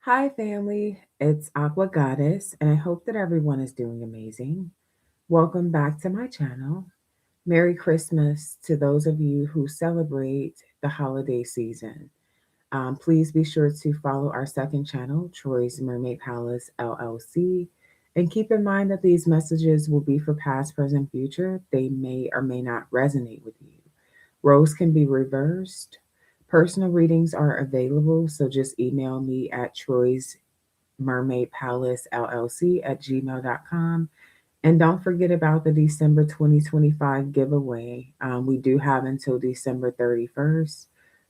Hi, family. It's Aqua Goddess, and I hope that everyone is doing amazing. Welcome back to my channel. Merry Christmas to those of you who celebrate the holiday season. Please be sure to follow our second channel, Troy's Mermaid Palace LLC. And keep in mind that these messages will be for past, present, future. They may or may not resonate with you. Roles can be reversed. Personal readings are available, so just email me at Troy's Mermaid Palace LLC at gmail.com. And don't forget about the December 2025 giveaway. We do have until December 31st,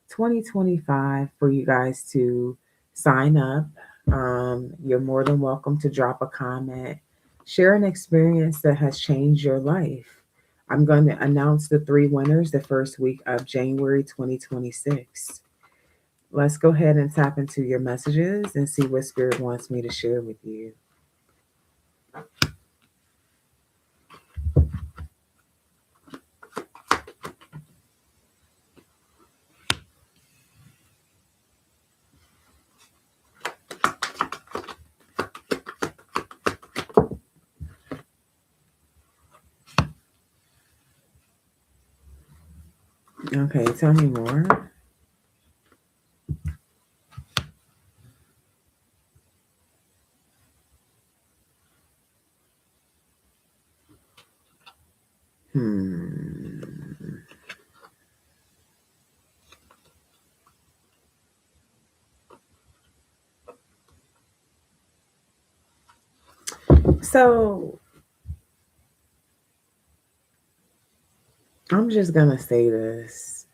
2025 for you guys to sign up. You're more than welcome to drop a comment, share an experience that has changed your life. I'm going to announce the three winners the first week of January 2026. Let's go ahead and tap into your messages and see what Spirit wants me to share with you. Okay, tell me more. Hmm. So I'm just gonna say this,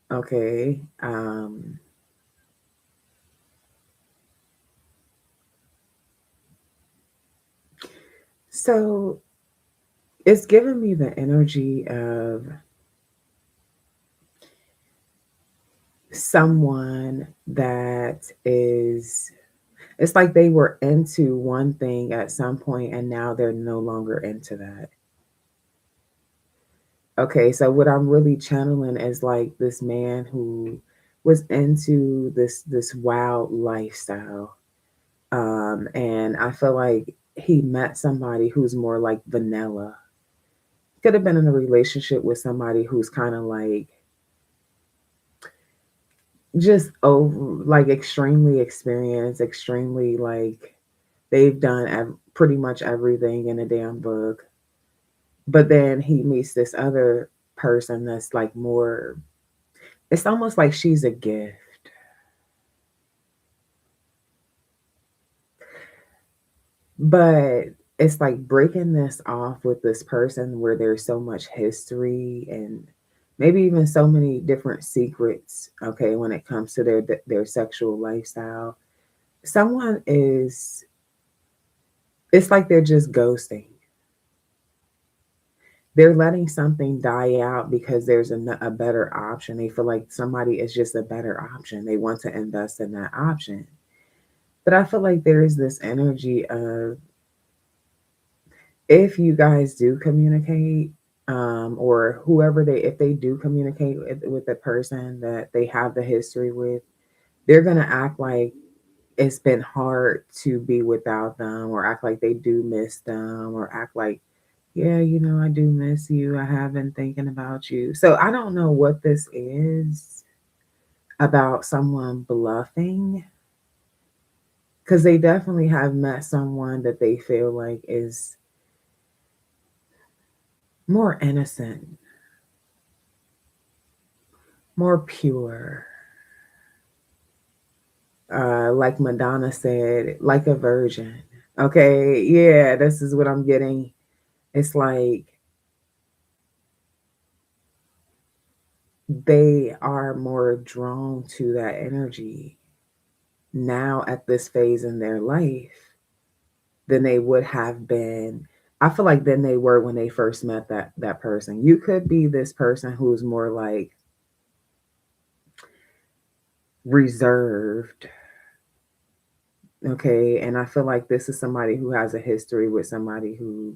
okay? So it's giving me the energy of someone that is. It's like they were into one thing at some point, and now they're no longer into that. Okay, so what I'm really channeling is like this man who was into this wild lifestyle. And I feel like he met somebody who's more like vanilla. Could have been in a relationship with somebody who's kind of like just over, like extremely experienced, extremely like they've done pretty much everything in a damn book. But then he meets this other person that's like more, it's almost like she's a gift. But it's like breaking this off with this person where there's so much history and maybe even so many different secrets, okay, when it comes to their sexual lifestyle. Someone is, it's like they're just ghosting. They're letting something die out because there's a better option. They feel like somebody is just a better option. They want to invest in that option. But I feel like there is this energy of, if you guys do communicate, or whoever they, if they do communicate with the person that they have the history with, they're gonna act like it's been hard to be without them, or act like they do miss them, or act like, yeah, I do miss you. I have been thinking about you. So I don't know what this is about someone bluffing, because they definitely have met someone that they feel like is more innocent, more pure. Like Madonna said, like a virgin. Okay, yeah, this is what I'm getting. It's like they are more drawn to that energy now at this phase in their life than they would have been. I feel like than they were when they first met that person. You could be this person who's more like reserved, okay? And I feel like this is somebody who has a history with somebody who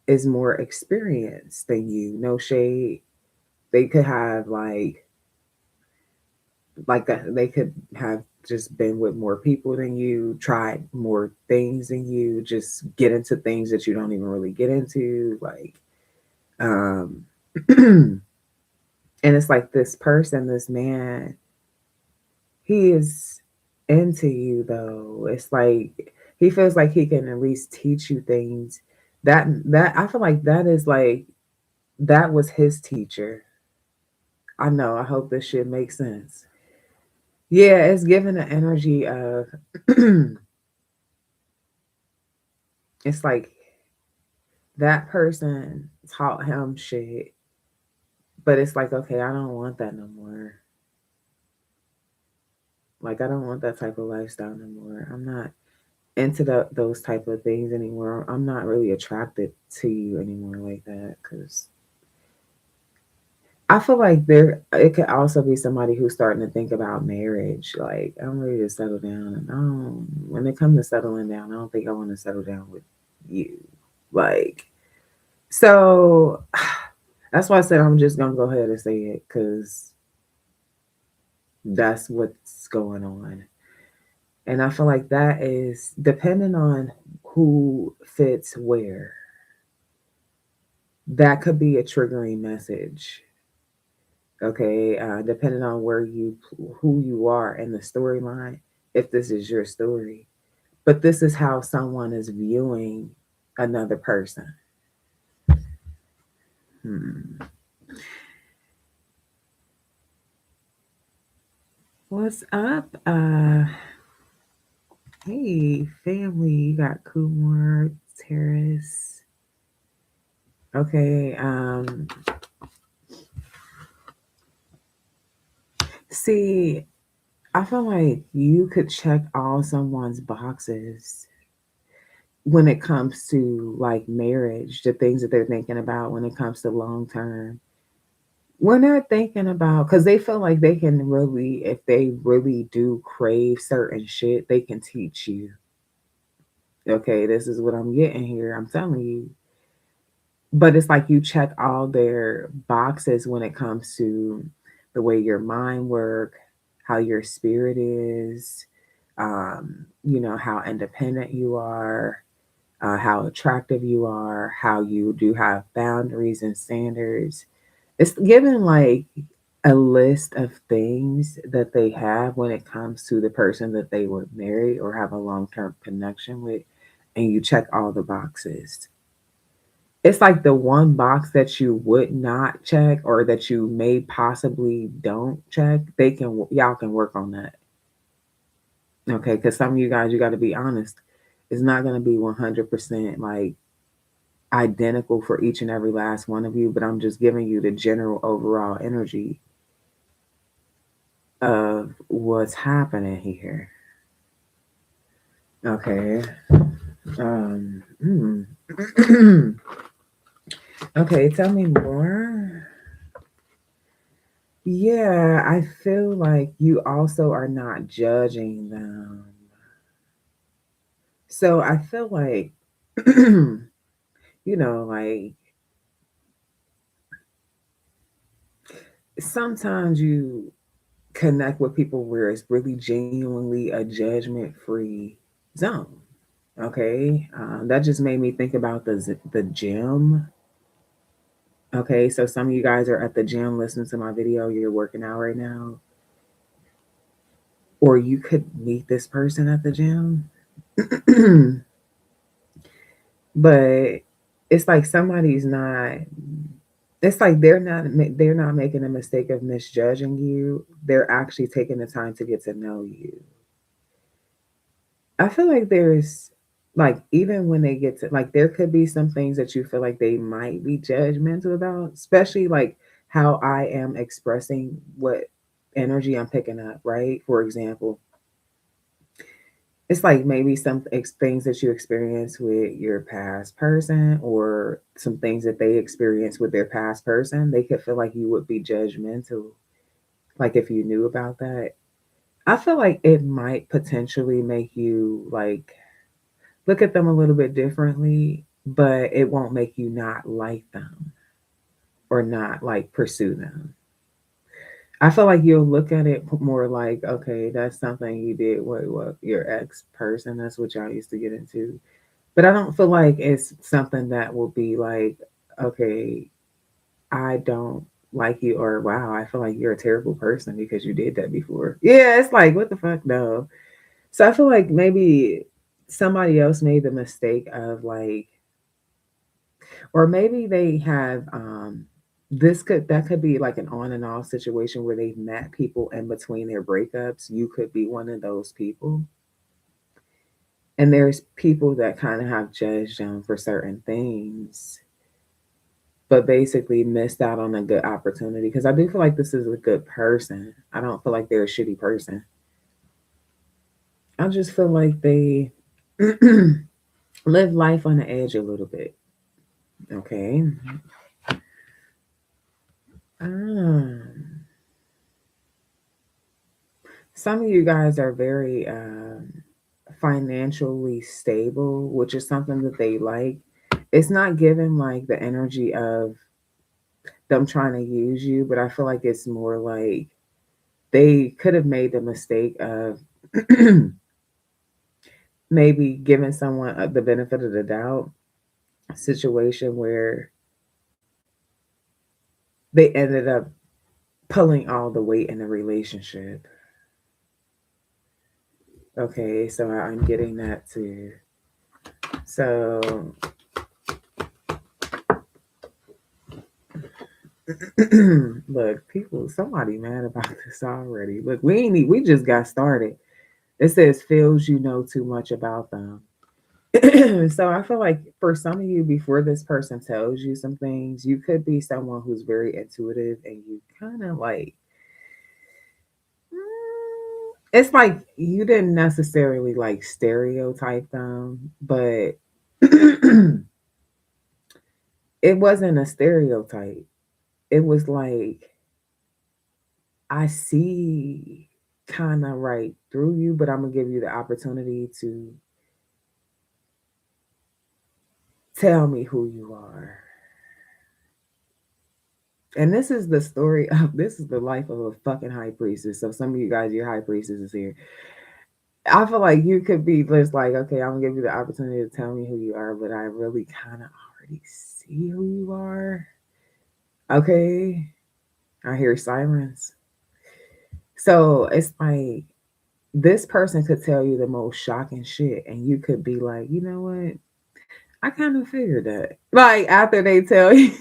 is more experienced than you. No shade. They could have they could have just been with more people than you, tried more things than you, just get into things that you don't even really get into. Like, um, and it's like this person, this man, he is into you though. It's like he feels like he can at least teach you things. That I feel like that is like that was his teacher. I know. I hope this shit makes sense. Yeah, it's given the energy of it's like that person taught him shit, but it's like, okay, I don't want that no more. Like, I don't want that type of lifestyle no more. I'm not into those type of things anymore. I'm not really attracted to you anymore like that because I feel like there it could also be somebody who's starting to think about marriage. Like, I'm ready to settle down, and I don't, when it comes to settling down, I don't think I want to settle down with you. Like, so that's why I said I'm just gonna go ahead and say it because that's what's going on. And I feel like that is depending on who fits where. That could be a triggering message. Okay, depending on who you are in the storyline, if this is your story. But this is how someone is viewing another person. Hmm. What's up? Hey, family, you got Kumar, Terrace. Okay, see, I feel like you could check all someone's boxes when it comes to like marriage, the things that they're thinking about when it comes to long term. When they're thinking about, because they feel like they can really, if they really do crave certain shit, they can teach you. Okay, this is what I'm getting here. I'm telling you. But it's like you check all their boxes when it comes to the way your mind work, how your spirit is, how independent you are, how attractive you are, how you do have boundaries and standards. It's given like a list of things that they have when it comes to the person that they would marry or have a long term connection with, and you check all the boxes. It's like the one box that you would not check or that you may possibly don't check, y'all can work on that. Okay, because some of you guys, you got to be honest, it's not going to be 100% like identical for each and every last one of you, but I'm just giving you the general overall energy of what's happening here. Okay. Um, hmm. Okay, tell me more. Yeah, I feel like you also are not judging them. So I feel like, like sometimes you connect with people where it's really genuinely a judgment free zone. Okay. That just made me think about the gym. Okay. So some of you guys are at the gym listening to my video, you're working out right now, or you could meet this person at the gym. But it's like somebody's not it's like they're not making a mistake of misjudging you. They're actually taking the time to get to know you. I feel like there's like even when they get to like there could be some things that you feel like they might be judgmental about, especially like how I am expressing what energy I'm picking up, right? For example, it's like maybe things that you experience with your past person or some things that they experience with their past person. They could feel like you would be judgmental, like if you knew about that. I feel like it might potentially make you like look at them a little bit differently, but it won't make you not like them or not like pursue them. I feel like you'll look at it more like, okay, that's something you did with what your ex person. That's what y'all used to get into. But I don't feel like it's something that will be like, okay, I don't like you, or wow, I feel like you're a terrible person because you did that before. Yeah, it's like, what the fuck? No. So I feel like maybe somebody else made the mistake of like, or maybe they have that could be like an on and off situation where they've met people in between their breakups. You could be one of those people. And there's people that kind of have judged them for certain things, but basically missed out on a good opportunity. Because I do feel like this is a good person. I don't feel like they're a shitty person. I just feel like they live life on the edge a little bit. Okay. Um, some of you guys are very financially stable, which is something that they like. It's not given like the energy of them trying to use you, but I feel like it's more like they could have made the mistake of maybe giving someone the benefit of the doubt situation where they ended up pulling all the weight in the relationship. Okay, so I'm getting that too. So look, people, somebody mad about this already. Look, we just got started. It says feels you know too much about them. So I feel like for some of you, before this person tells you some things, you could be someone who's very intuitive and you kind of like, it's like you didn't necessarily like stereotype them, but it wasn't a stereotype. It was like, I see kind of right through you, but I'm gonna give you the opportunity to tell me who you are. And this is the story of this is the life of a fucking high priestess. So some of you guys, your high priestess is here. I feel like you could be just like, okay, I'm gonna give you the opportunity to tell me who you are, but I really kind of already see who you are. Okay, I hear sirens. So it's like this person could tell you the most shocking shit, and you could be like, you know what? I kind of figured that. Like after they tell you,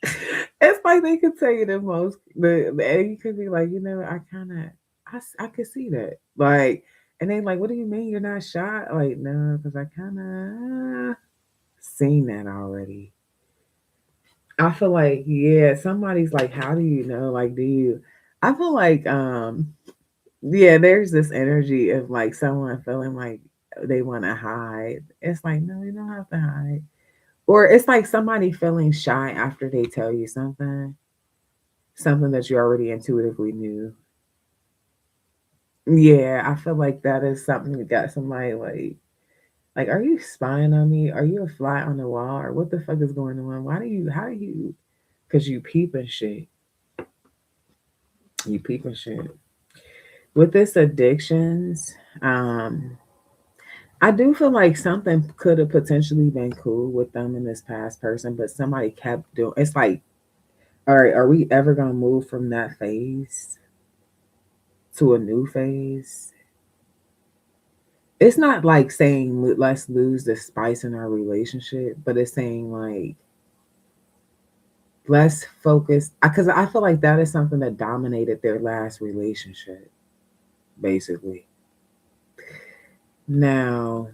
it's like they could tell you the most, and you could be like, you know, I kind of, I could see that. Like, and they like, what do you mean you're not shy? Like, no, because I kind of seen that already. I feel like, yeah, somebody's like, how do you know? Like, do you? I feel like, yeah, there's this energy of like someone feeling like they want to hide. It's like, no, you don't have to hide. Or it's like somebody feeling shy after they tell you something that you already intuitively knew. Yeah, I feel like that is something that got somebody like, are you spying on me? Are you a fly on the wall? Or what the fuck is going on? How do you, because you peeping shit. You peeping shit. With this addictions, I do feel like something could have potentially been cool with them in this past person, but somebody kept doing it's like, all right, are we ever gonna move from that phase to a new phase? It's not like saying let's lose the spice in our relationship, but it's saying like let's focus because I feel like that is something that dominated their last relationship, basically. Now,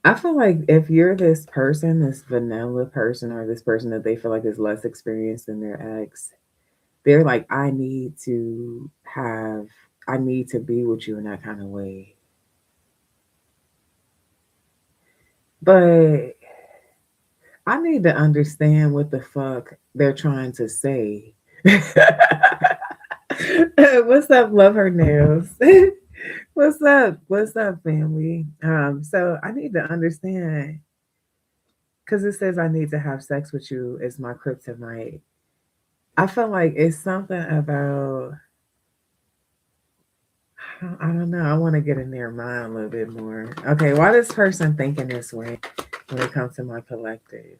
I feel like if you're this person, this vanilla person, or this person that they feel like is less experienced than their ex, they're like, have, I need to be with you in that kind of way. But I need to understand what the fuck they're trying to say. What's up, love her nails? What's up? What's up, family? So I need to understand Because it says I need to have sex with you is my kryptonite. I feel like it's something about, I don't know. I want to get in their mind a little bit more. Okay, why this person thinking this way when it comes to my collective?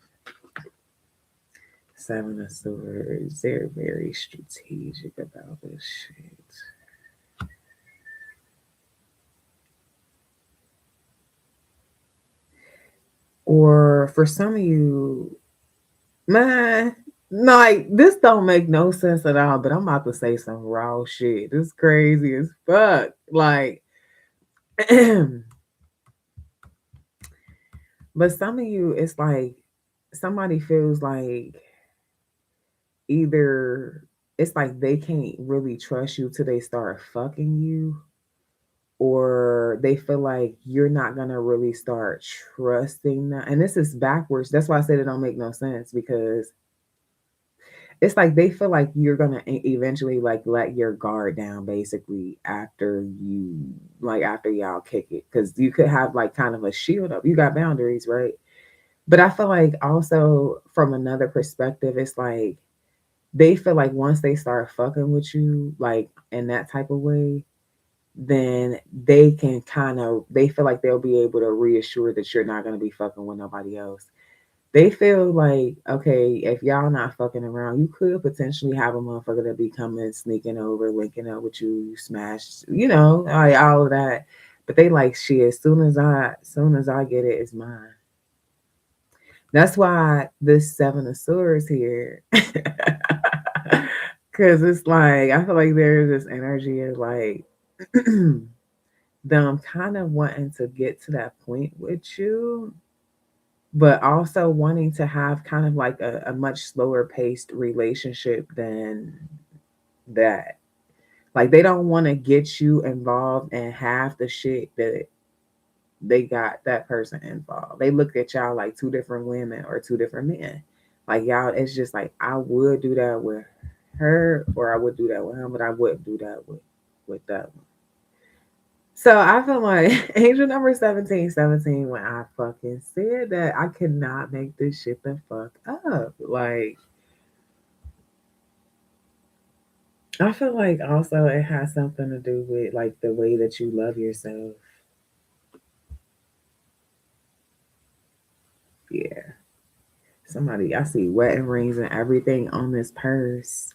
Seven of Swords. They're very strategic about this shit. Or for some of you, man, like this don't make no sense at all. But I'm about to say some raw shit. This crazy as fuck. Like, but some of you, it's like somebody feels like either it's like they can't really trust you till they start fucking you, or they feel like you're not gonna really start trusting them. And this is backwards. That's why I said it don't make no sense, because it's like they feel like you're gonna eventually like let your guard down basically after you, like after y'all kick it, because you could have like kind of a shield up. You got boundaries, right? But I feel like also from another perspective, it's like they feel like once they start fucking with you, like in that type of way, then they can kind of, they feel like they'll be able to reassure that you're not going to be fucking with nobody else. They feel like, okay, if y'all not fucking around, you could potentially have a motherfucker that be coming, sneaking over, linking up with you, smash, like all of that. But they like shit. As soon as I get it, it's mine. That's why this Seven of Swords here, because it's like I feel like there's this energy of like them kind of wanting to get to that point with you, but also wanting to have kind of like a much slower paced relationship than that. Like they don't want to get you involved in half the shit that they got that person involved. They look at y'all like two different women or two different men. Like y'all, it's just like I would do that with her, or I would do that with him, but I wouldn't do that with that one. So I feel like angel number 1717, when I fucking said that I cannot make this shit the fuck up. Like I feel like also it has something to do with like the way that you love yourself. Yeah. Somebody, I see wedding rings and everything on this purse.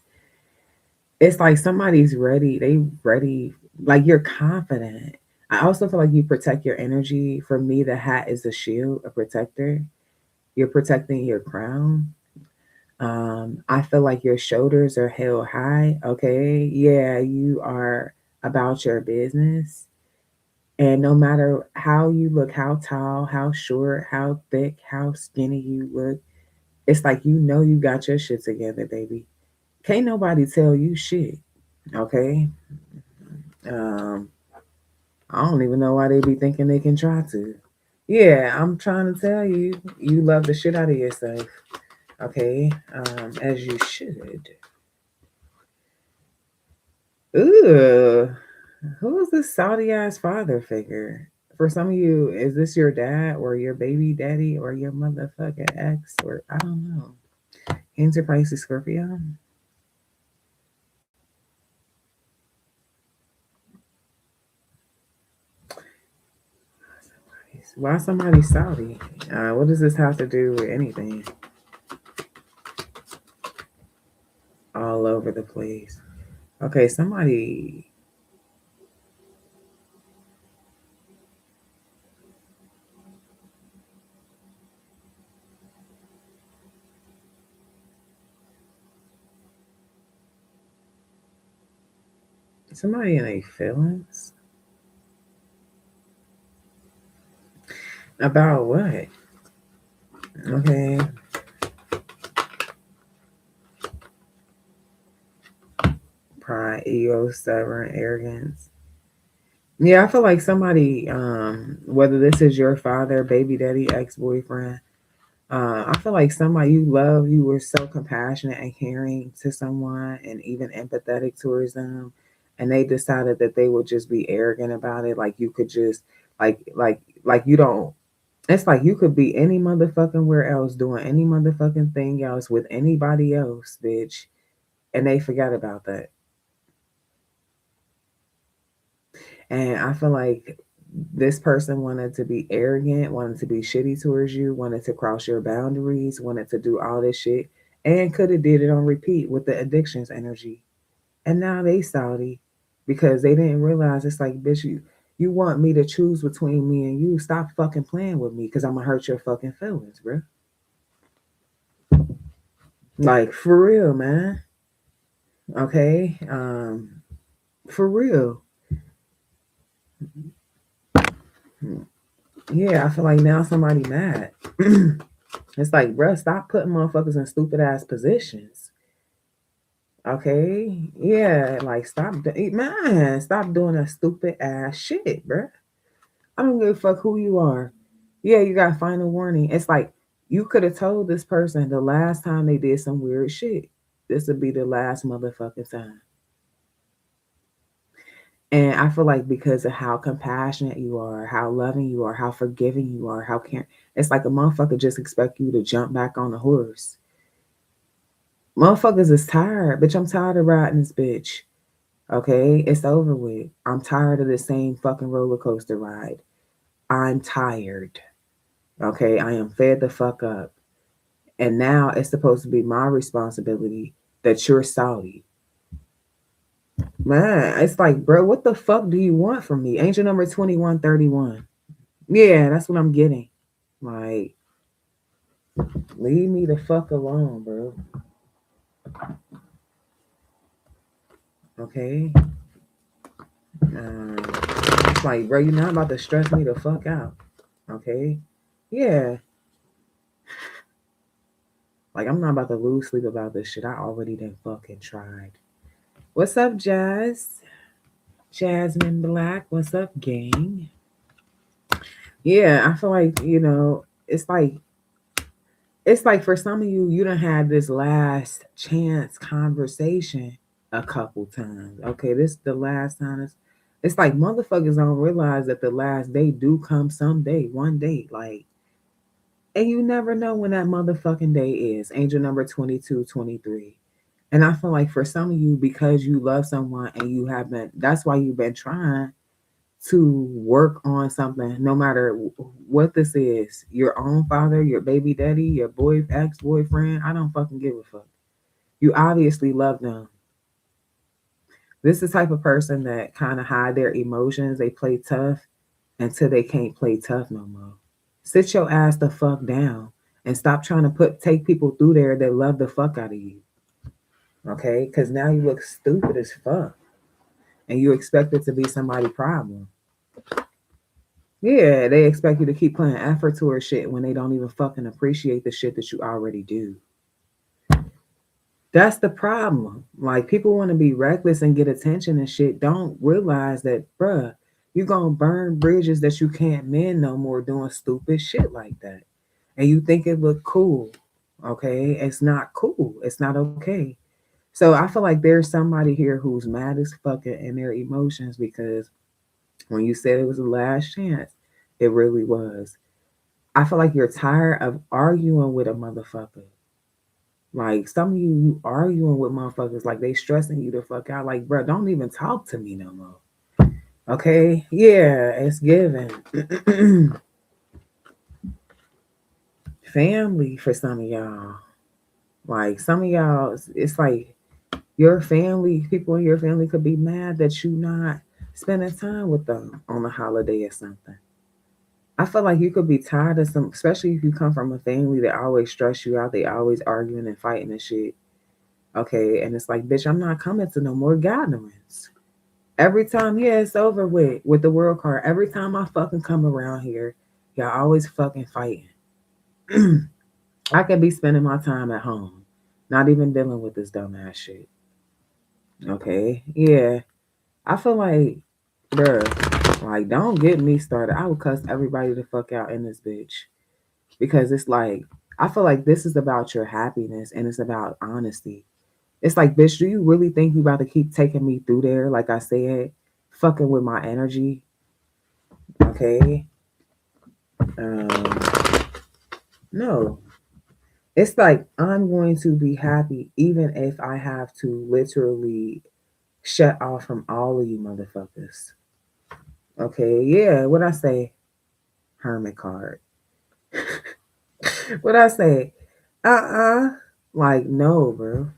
It's like somebody's ready. They ready. Like you're confident. I also feel like you protect your energy. For me, the hat is a shield, a protector. You're protecting your crown. I feel like your shoulders are held high. Okay. Yeah, you are about your business. And no matter how you look, how tall, how short, how thick, how skinny you look, it's like you got your shit together, baby. Can't nobody tell you shit. Okay. Um, I don't even know why they be thinking they can try to. Yeah, I'm trying to tell you, you love the shit out of yourself. Okay. As you should. Ooh. Who is this Saudi ass father figure? For some of you, is this your dad or your baby daddy or your motherfucking ex, or I don't know. Cancer, Pisces, Scorpio. Why somebody Saudi? What does this have to do with anything? All over the place. Okay, somebody in a feelings about what? Okay, pride, ego, stubborn, arrogance. Yeah, I feel like somebody, whether this is your father, baby daddy, ex boyfriend, I feel like somebody you love, you were so compassionate and caring to someone and even empathetic towards them, and they decided that they would just be arrogant about it. Like you could just like you don't. It's like you could be any motherfucking where else doing any motherfucking thing else with anybody else, bitch, and they forgot about that. And I feel like this person wanted to be arrogant, wanted to be shitty towards you, wanted to cross your boundaries, wanted to do all this shit, and could have did it on repeat with the addictions energy. And now they salty because they didn't realize it's like, bitch, you want me to choose between me and you. Stop fucking playing with me because I'm gonna hurt your fucking feelings, bro. Like for real, man. Okay. For real. Yeah, I feel like now somebody mad. It's like, bruh, stop putting motherfuckers in stupid ass positions. Okay? Yeah, like man, stop doing that stupid ass shit, bruh. I don't give a fuck who you are. Yeah, you got final warning. It's like you could have told this person the last time they did some weird shit. This would be the last motherfucking time. And I feel like because of how compassionate you are, how loving you are, how forgiving you are, how caring, it's like a motherfucker just expect you to jump back on the horse. Motherfuckers is tired. Bitch, I'm tired of riding this bitch. Okay? It's over with. I'm tired of the same fucking roller coaster ride. I'm tired. Okay? I am fed the fuck up. And now it's supposed to be my responsibility that you're salty. Man, it's like, bro, what the fuck do you want from me? Angel number 2131. Yeah, that's what I'm getting. Like, leave me the fuck alone, bro. Okay? It's like, bro, you're not about to stress me the fuck out. Okay? Yeah. Like, I'm not about to lose sleep about this shit. I already done fucking tried. What's up, Jazz? Jasmine Black. What's up, gang? Yeah, I feel like, it's like for some of you, you done had this last chance conversation a couple times. Okay, this the last time. It's like motherfuckers don't realize that the last day do come someday, one day. Like, and you never know when that motherfucking day is. Angel number 2223. And I feel like for some of you, because you love someone and you haven't, that's why you've been trying to work on something, no matter what this is, your own father, your baby daddy, your ex-boyfriend. I don't fucking give a fuck. You obviously love them. This is the type of person that kind of hide their emotions. They play tough until they can't play tough no more. Sit your ass the fuck down and stop trying to take people through there that love the fuck out of you. Okay? Because now you look stupid as fuck. And you expect it to be somebody's problem. Yeah, they expect you to keep putting effort towards shit when they don't even fucking appreciate the shit that you already do. That's the problem. Like, people want to be reckless and get attention and shit. Don't realize that, bruh, you gonna burn bridges that you can't mend no more doing stupid shit like that. And you think it look cool. Okay? It's not cool. It's not okay. So I feel like there's somebody here who's mad as fucking in their emotions because when you said it was the last chance, it really was. I feel like you're tired of arguing with a motherfucker. Like some of you arguing with motherfuckers, like they stressing you the fuck out. Like, bro, don't even talk to me no more. Okay? Yeah, it's given. Family for some of y'all. Like some of y'all, it's like your family, people in your family could be mad that you not spending time with them on a holiday or something. I feel like you could be tired of some, especially if you come from a family that always stress you out. They always arguing and fighting and shit. Okay, and it's like, bitch, I'm not coming to no more gatherings. Every time, yeah, it's over with the world card. Every time I fucking come around here, y'all always fucking fighting. I could be spending my time at home, not even dealing with this dumbass shit. Okay, yeah, I feel like, bruh, like, don't get me started. I would cuss everybody the fuck out in this bitch. Because it's like, I feel like this is about your happiness and it's about honesty. It's like, bitch, do you really think you about to keep taking me through there, like I said, fucking with my energy? Okay. Um, no, it's like I'm going to be happy even if I have to literally shut off from all of you motherfuckers. Okay, yeah, what I say? Hermit card. What I say? Like, no, bro.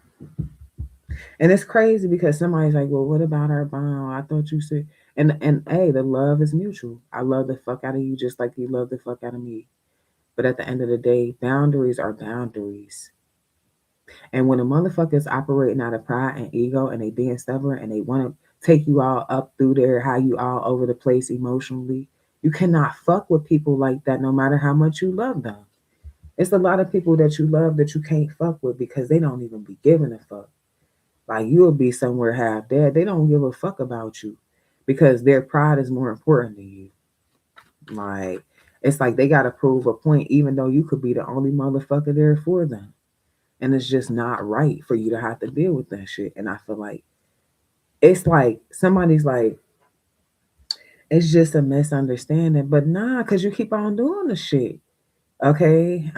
And it's crazy because somebody's like, well, what about our bond? I thought you said, and hey, the love is mutual. I love the fuck out of you just like you love the fuck out of me. But at the end of the day, boundaries are boundaries. And when a motherfucker is operating out of pride and ego and they being stubborn and they want to take you all up through there, how you all over the place emotionally, you cannot fuck with people like that no matter how much you love them. It's a lot of people that you love that you can't fuck with because they don't even be giving a fuck. Like you'll be somewhere half dead. They don't give a fuck about you because their pride is more important than you. Like it's like they gotta prove a point even though you could be the only motherfucker there for them. And it's just not right for you to have to deal with that shit. And I feel like it's like somebody's like, it's just a misunderstanding. But nah, cause you keep on doing the shit. Okay.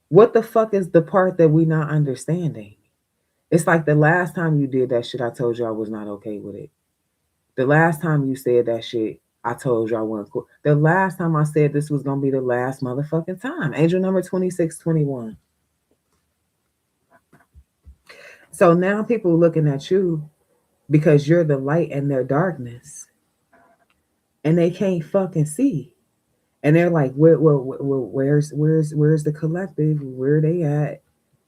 What the fuck is the part that we not understanding? It's like the last time you did that shit, I told you I was not okay with it. The last time you said that shit, I told you I wasn't cool. The last time I said this was gonna be the last motherfucking time. Angel number 2621. So now people looking at you because you're the light in their darkness and they can't fucking see. And they're like, where's the collective? Where are they at?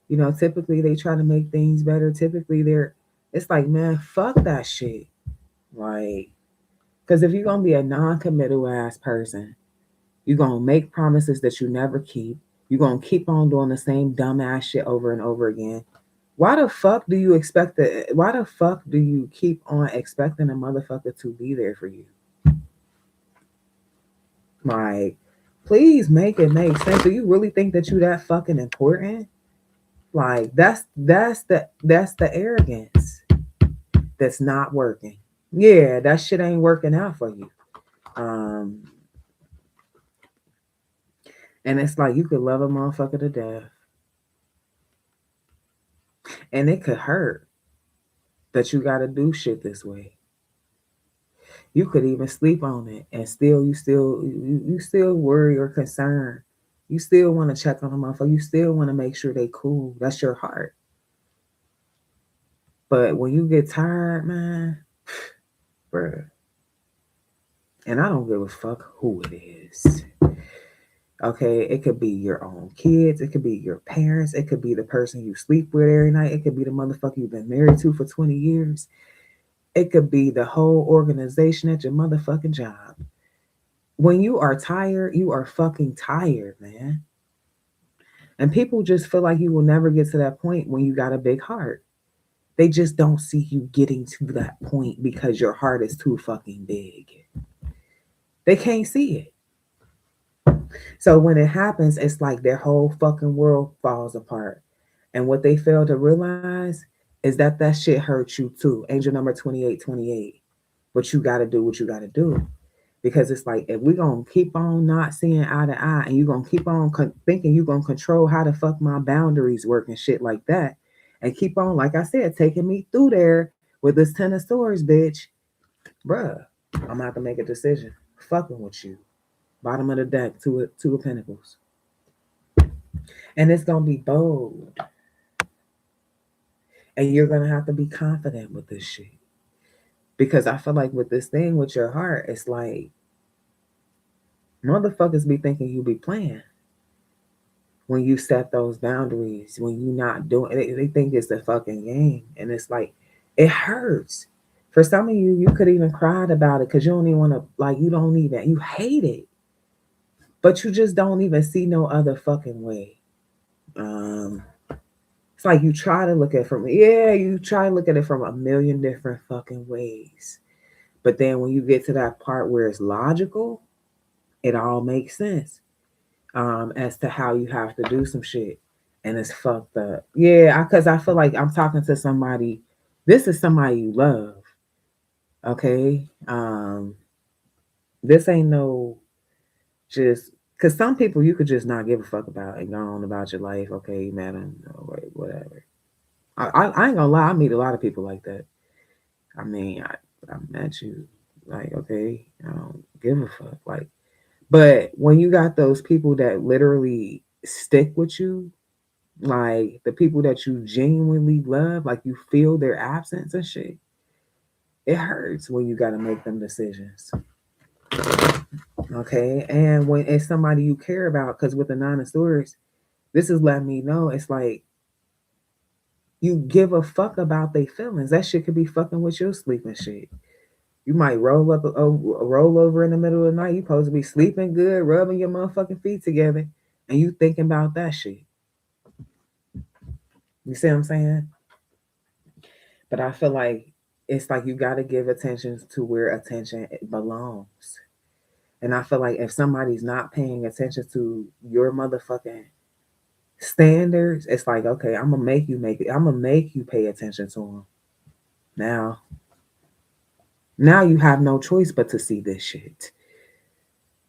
You know, typically they try to make things better. Typically it's like, man, fuck that shit. Like, because if you're gonna be a non-committal ass person, you're gonna make promises that you never keep. You're gonna keep on doing the same dumbass shit over and over again. Why the fuck do you keep on expecting a motherfucker to be there for you? Like, please make it make sense. Do you really think that you that fucking important? Like, that's the arrogance that's not working. Yeah, that shit ain't working out for you. Um, and it's like you could love a motherfucker to death, and it could hurt that you got to do shit this way. You could even sleep on it, and still worry or concerned. You still want to check on a motherfucker. You still want to make sure they cool. That's your heart. But when you get tired, man, bruh, and I don't give a fuck who it is. Okay, it could be your own kids, it could be your parents, it could be the person you sleep with every night, it could be the motherfucker you've been married to for 20 years, it could be the whole organization at your motherfucking job. When you are tired, you are fucking tired, man. And people just feel like you will never get to that point when you got a big heart. They just don't see you getting to that point because your heart is too fucking big. They can't see it. So when it happens, it's like their whole fucking world falls apart. And what they fail to realize is that that shit hurts you too. Angel number 2828. But you got to do what you got to do. Because it's like, if we're going to keep on not seeing eye to eye and you're going to keep on thinking you're going to control how the fuck my boundaries work and shit like that, and keep on, like I said, taking me through there with this 10 of swords, bitch, bruh, I'm going to have to make a decision. Fucking with you. Bottom of the deck, two of pentacles. And it's gonna be bold. And you're gonna have to be confident with this shit. Because I feel like with this thing with your heart, it's like motherfuckers be thinking you be playing when you set those boundaries, when you not doing they think it's a fucking game. And it's like it hurts. For some of you, you could even cry about it because you don't even want to, like, you hate it. But you just don't even see no other fucking way. Um, it's like you try to look at it from you try to look at it from a million different fucking ways. But then when you get to that part where it's logical, it all makes sense. As to how you have to do some shit. And it's fucked up. Yeah, because I feel like I'm talking to somebody. This is somebody you love. Okay. This ain't no Just because some people you could just not give a fuck about and go on about your life. Okay, you met them, whatever. I ain't gonna lie, I meet a lot of people like that. I mean, I met you, like, okay, I don't give a fuck. Like, but when you got those people that literally stick with you, like the people that you genuinely love, like you feel their absence and shit, it hurts when you gotta make them decisions. Okay, and when it's somebody you care about, because with the Nine of Swords, this is letting me know it's like you give a fuck about their feelings. That shit could be fucking with your sleeping shit. You might roll over in the middle of the night. You supposed to be sleeping good, rubbing your motherfucking feet together, and you thinking about that shit. You see what I'm saying? But I feel like it's like you got to give attention to where attention belongs. And I feel like if somebody's not paying attention to your motherfucking standards, it's like, okay, I'm gonna make you make it. I'm gonna make you pay attention to them. Now you have no choice but to see this shit.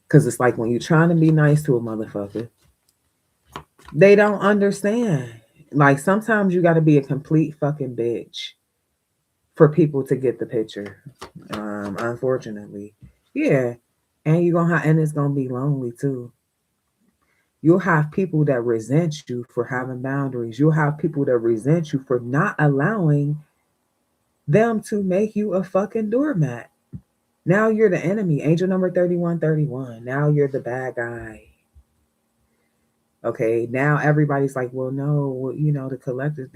Cause it's like when you're trying to be nice to a motherfucker, they don't understand. Like sometimes you got to be a complete fucking bitch for people to get the picture. Unfortunately, yeah, and and it's gonna be lonely too. You'll have people that resent you for having boundaries. You'll have people that resent you for not allowing them to make you a fucking doormat. Now you're the enemy. Angel number 3131. Now you're the bad guy. Okay. Now everybody's like, well, no, the collectors,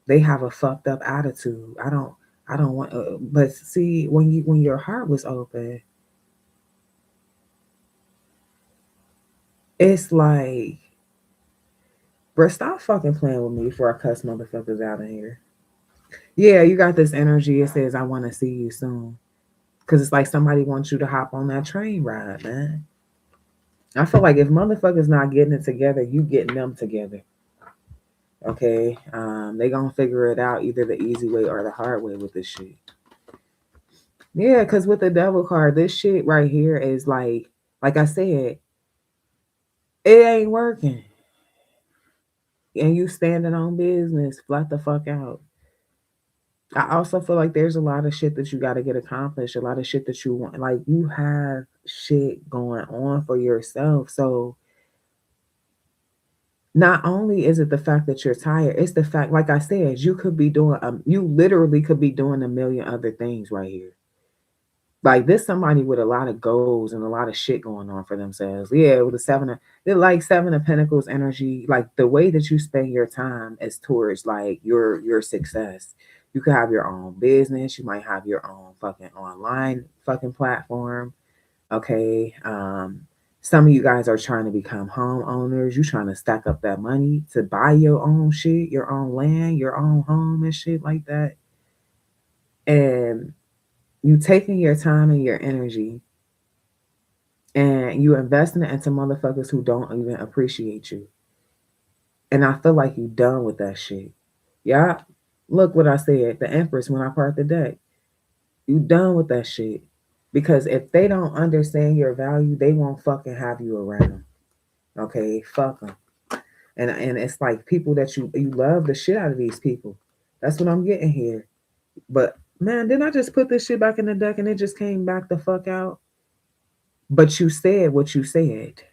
they have a fucked up attitude. I don't want, but see, when your heart was open, it's like, bro, stop fucking playing with me before I cuss motherfuckers out in here. Yeah, you got this energy. It says, I want to see you soon. Because it's like somebody wants you to hop on that train ride, man. I feel like if motherfuckers not getting it together, you getting them together. Okay? They gonna figure it out either the easy way or the hard way with this shit. Yeah, because with the devil card, this shit right here is like I said, it ain't working. And you standing on business, flat the fuck out. I also feel like there's a lot of shit that you got to get accomplished, a lot of shit that you want. Like you have shit going on for yourself. So not only is it the fact that you're tired, it's the fact, like I said, you literally could be doing a million other things right here. Like this somebody with a lot of goals and a lot of shit going on for themselves. Yeah, with the they're like Seven of Pentacles energy. Like the way that you spend your time is towards like your success. You could have your own business. You might have your own fucking online fucking platform. Okay. Some of you guys are trying to become homeowners. You trying to stack up that money to buy your own shit, your own land, your own home and shit like that. And you taking your time and your energy and you investing it into motherfuckers who don't even appreciate you. And I feel like you done with that shit. Yeah. Look what I said. The Empress when I part the deck. You done with that shit. Because if they don't understand your value, they won't fucking have you around. Okay, fuck them. And it's like people that you love the shit out of these people. That's what I'm getting here. But man, didn't I just put this shit back in the deck and it just came back the fuck out? But you said what you said.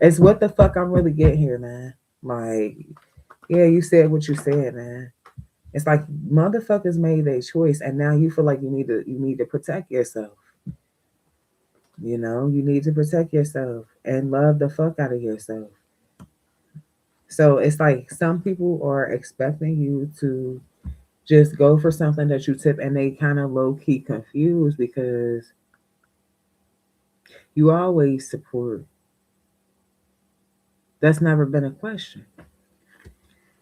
It's what the fuck I'm really getting here, man. Like, yeah, you said what you said, man. It's like motherfuckers made their choice, and now you feel like you need to protect yourself. You need to protect yourself and love the fuck out of yourself. So it's like some people are expecting you to just go for something that you tip, and they kind of low key confused because you always support. That's never been a question.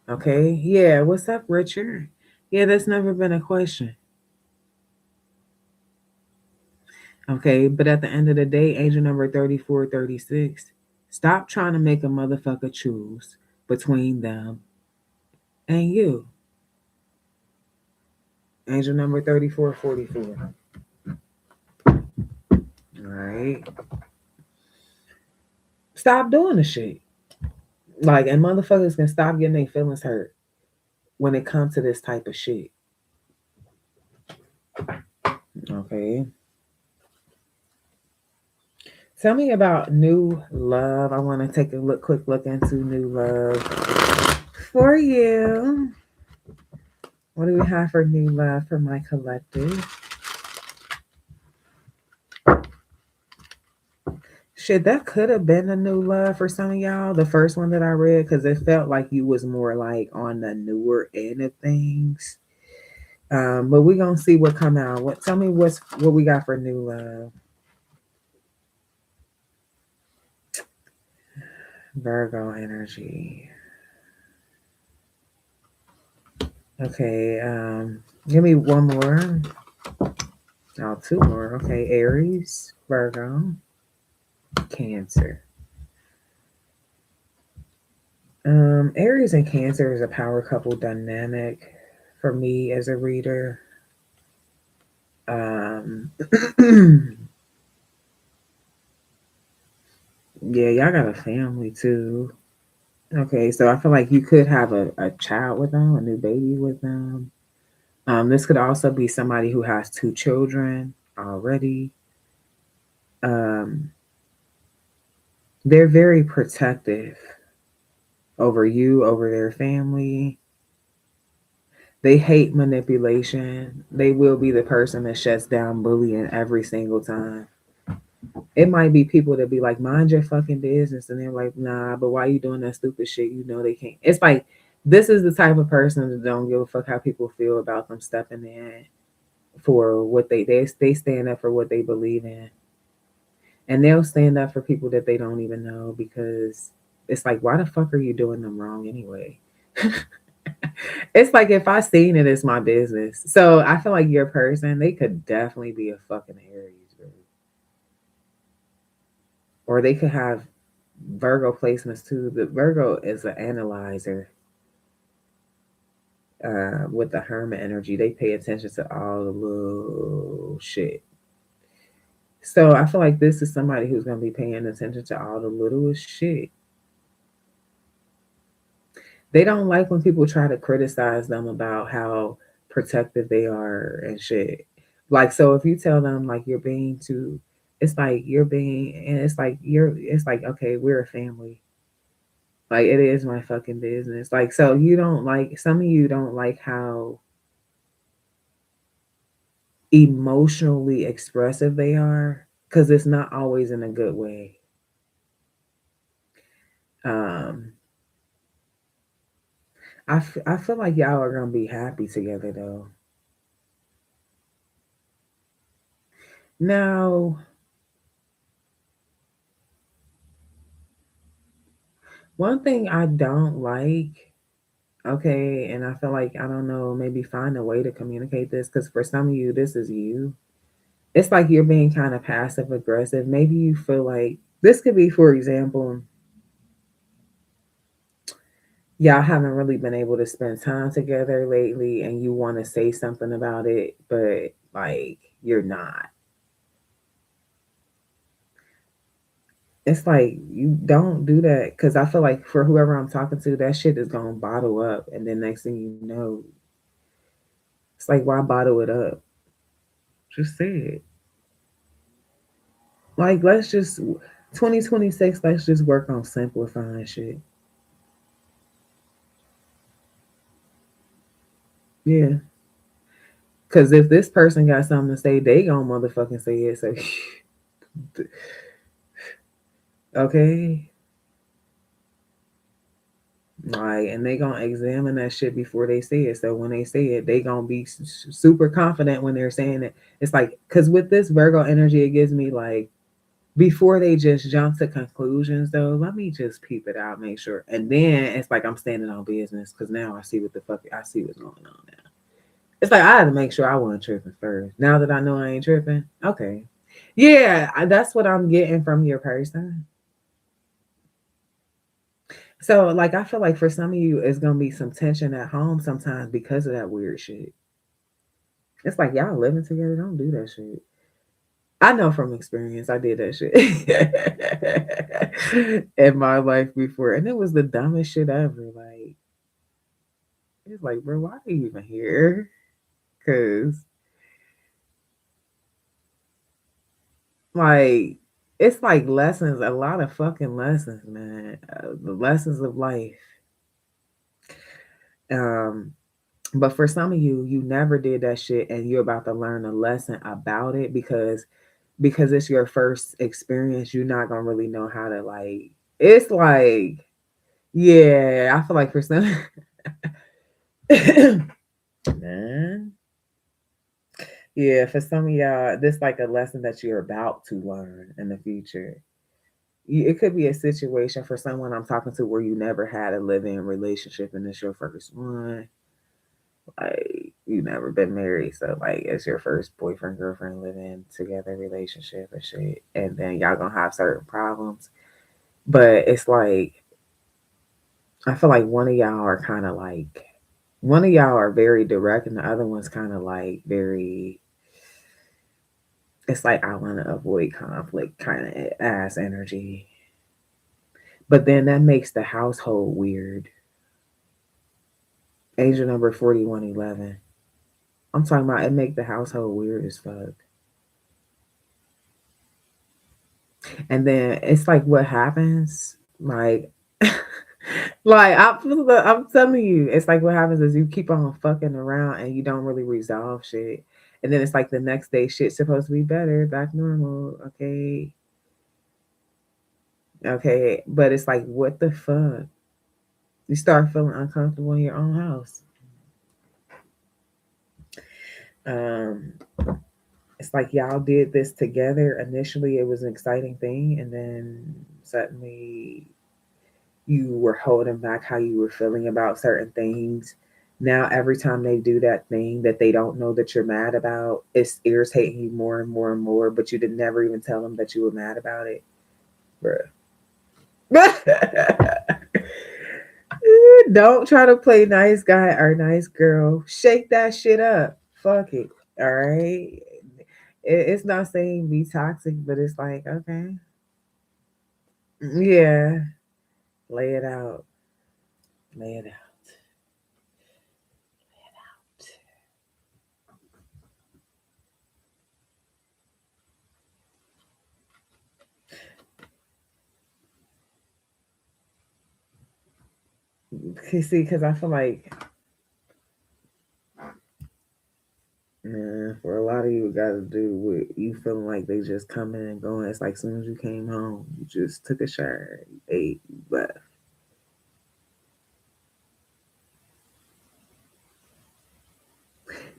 Okay. Yeah. What's up, Richard? Yeah, that's never been a question. Okay. But at the end of the day, angel number 3436, stop trying to make a motherfucker choose between them and you. Angel number 3444. right? Stop doing the shit. Like, and motherfuckers can stop getting their feelings hurt when it comes to this type of shit. Okay. Tell me about new love. I want to take a quick look into new love for you. What do we have for new love for my collective? Shit, that could have been a new love for some of y'all. The first one that I read, because it felt like you was more like on the newer end of things. But we gonna see what come out. Tell me what we got for new love. Virgo energy. Okay, give me one more. Oh, two more. Okay, Aries, Virgo, Cancer. Aries and Cancer is a power couple dynamic for me as a reader. Yeah, y'all got a family too. Okay, so I feel like you could have a child with them, a new baby with them. This could also be somebody who has two children already. Um, they're very protective over you, over their family. They hate manipulation. They will be the person that shuts down bullying every single time. It might be people that be like, mind your fucking business. And they're like, nah, but why you doing that stupid shit? You know they can't. It's like, this is the type of person that don't give a fuck how people feel about them stepping in for what they stand up for what they believe in. And they'll stand up for people that they don't even know because it's like, why the fuck are you doing them wrong anyway? It's like if I seen it, it's my business. So I feel like your person, they could definitely be a fucking Aries, bro. Or they could have Virgo placements too. The Virgo is an analyzer with the Hermit energy. They pay attention to all the little shit. So I feel like this is somebody who's gonna be paying attention to all the littlest shit. They don't like when people try to criticize them about how protective they are and shit. Like, so if you tell them like you're being too, it's like you're being, and it's like, okay, we're a family. Like, it is my fucking business. Like, so you don't like, some of you don't like how emotionally expressive they are because it's not always in a good way. Um, I feel like y'all are gonna be happy together though. Now, one thing I don't like, okay, and I feel like I don't know, maybe find a way to communicate this because for some of you, this is you. It's like you're being kind of passive aggressive. Maybe you feel like this could be, for example, y'all haven't really been able to spend time together lately and you want to say something about it, but like you're not. It's like you don't do that because I feel like for whoever I'm talking to, that shit is gonna bottle up, and then next thing you know, it's like why bottle it up? Just say it. Like let's just 2026. Let's just work on simplifying shit. Yeah, because if this person got something to say, they gonna motherfucking say it. So okay, like, and they gonna examine that shit before they say it. So when they say it, they gonna be super confident when they're saying it. It's like, because with this Virgo energy, it gives me like, before they just jump to conclusions though, let me just peep it out, make sure. And then it's like I'm standing on business because now I see what the fuck, I see what's going on now. It's like I had to make sure I wasn't tripping first. Now that I know I ain't tripping, okay. Yeah, that's what I'm getting from your person. So, like, I feel like for some of you, it's gonna be some tension at home sometimes because of that weird shit. It's like y'all living together, don't do that shit. I know from experience. I did that shit in my life before, and it was the dumbest shit ever. Like, it's like, bro, why are you even here? Because, like, it's like lessons, a lot of fucking lessons, man. The lessons of life. Um, but for some of you, you never did that shit, and you're about to learn a lesson about it because it's your first experience. You're not gonna really know how to like. It's like, yeah, I feel like for some, man, yeah, for some of y'all, this like a lesson that you're about to learn in the future. It could be a situation for someone I'm talking to where you never had a living relationship and it's your first one. Like you never been married, so like it's your first boyfriend girlfriend living together relationship and shit, and then y'all gonna have certain problems. But it's like I feel like one of y'all are very direct, and the other one's kind of like very. It's like I want to avoid conflict, kind of ass energy. But then that makes the household weird. Angel number 4111. I'm talking about it make the household weird as fuck. And then it's like what happens, like like I'm telling you, it's like what happens is you keep on fucking around and you don't really resolve shit. And then it's like the next day shit's supposed to be better, back normal, okay. Okay. But it's like what the fuck? You start feeling uncomfortable in your own house. Um it's like y'all did this together. Initially it was an exciting thing and then suddenly you were holding back how you were feeling about certain things. Now, every time they do that thing that they don't know that you're mad about, it's irritating you more and more and more, but you did never even tell them that you were mad about it. Bruh. Don't try to play nice guy or nice girl. Shake that shit up. Fuck it. All right. It's not saying be toxic, but it's like, okay. Yeah. Lay it out. Lay it out. See, because I feel like for a lot of you, it got to do with you feeling like they just coming and going. It's like as soon as you came home, you just took a shower, you ate, you left.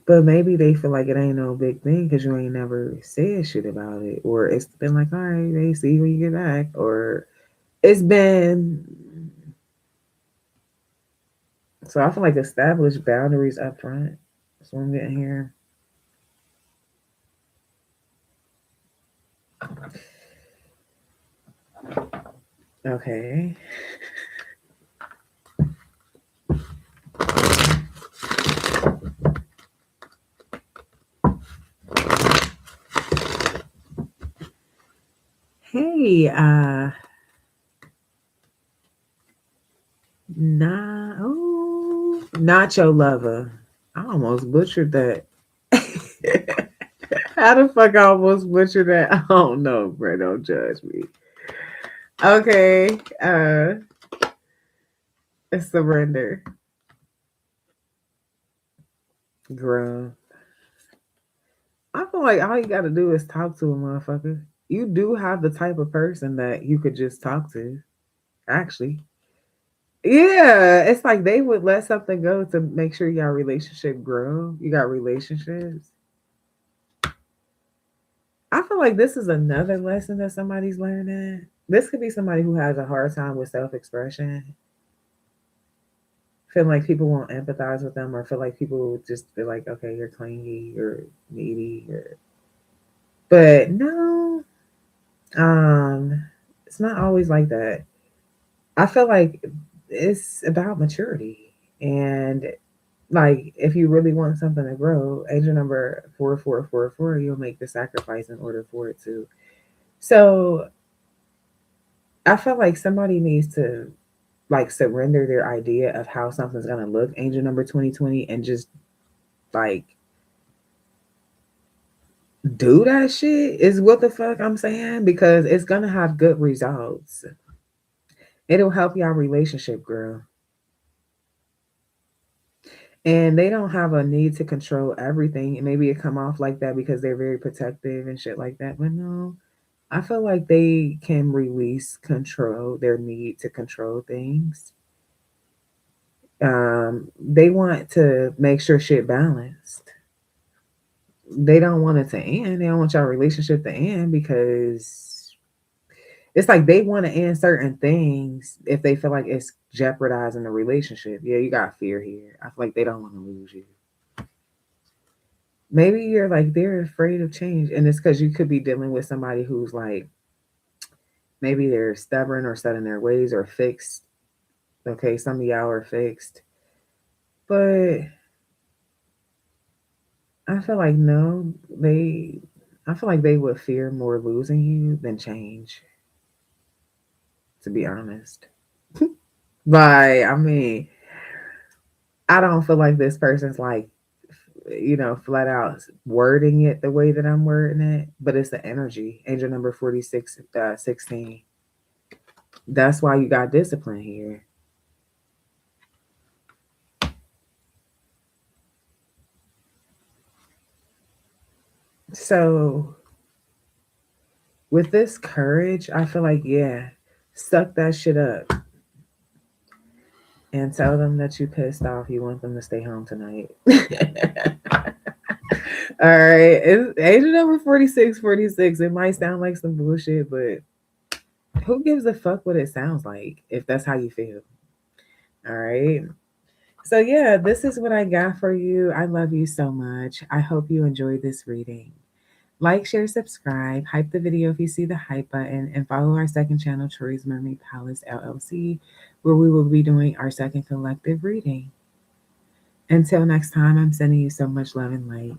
But maybe they feel like it ain't no big thing because you ain't never said shit about it, or it's been like, all right, they see when you get back, or it's been. So I feel like establish boundaries up front. That's what I'm getting here. Okay. Hey, Nacho Lover. I almost butchered that. How the fuck I almost butchered that? I don't know, bro. Don't judge me. Okay. Surrender. Girl. I feel like all you gotta do is talk to a motherfucker. You do have the type of person that you could just talk to. Actually. Yeah, it's like they would let something go to make sure your relationship grow. You got relationships. I feel like this is another lesson that somebody's learning. This could be somebody who has a hard time with self expression, feel like people won't empathize with them, or feel like people just feel like, okay, you're clingy, you're needy, but no, um, it's not always like that. I feel like it's about maturity and Like, if you really want something to grow, angel number 4444, you'll make the sacrifice in order for it to. So I feel like somebody needs to like surrender their idea of how something's gonna look, angel number 2020, and just like do that shit is what the fuck I'm saying, because it's gonna have good results. It'll help y'all relationship grow. And they don't have a need to control everything. And maybe it come off like that because they're very protective and shit like that. But no, I feel like they can release control, their need to control things. They want to make sure shit balanced. They don't want it to end. They don't want your relationship to end because it's like they want to end certain things if they feel like it's jeopardizing the relationship. Yeah, you got fear here. I feel like they don't want to lose you. Maybe you're like they're afraid of change, and it's because you could be dealing with somebody who's like maybe they're stubborn or set in their ways or fixed. Okay, some of y'all are fixed, but I feel like no, they. I feel like they would fear more losing you than change. To be honest, but I mean, I don't feel like this person's like, flat out wording it the way that I'm wording it, but it's the energy. Angel number 46, 16. That's why you got discipline here. So with this courage, I feel like, yeah, suck that shit up and tell them that you pissed off. You want them to stay home tonight. All right. It's agent number 46, 46. It might sound like some bullshit, but who gives a fuck what it sounds like if that's how you feel? All right. So, yeah, this is what I got for you. I love you so much. I hope you enjoyed this reading. Like, share, subscribe, hype the video if you see the hype button, and follow our second channel, Tori's Mermaid Palace LLC, where we will be doing our second collective reading. Until next time, I'm sending you so much love and light.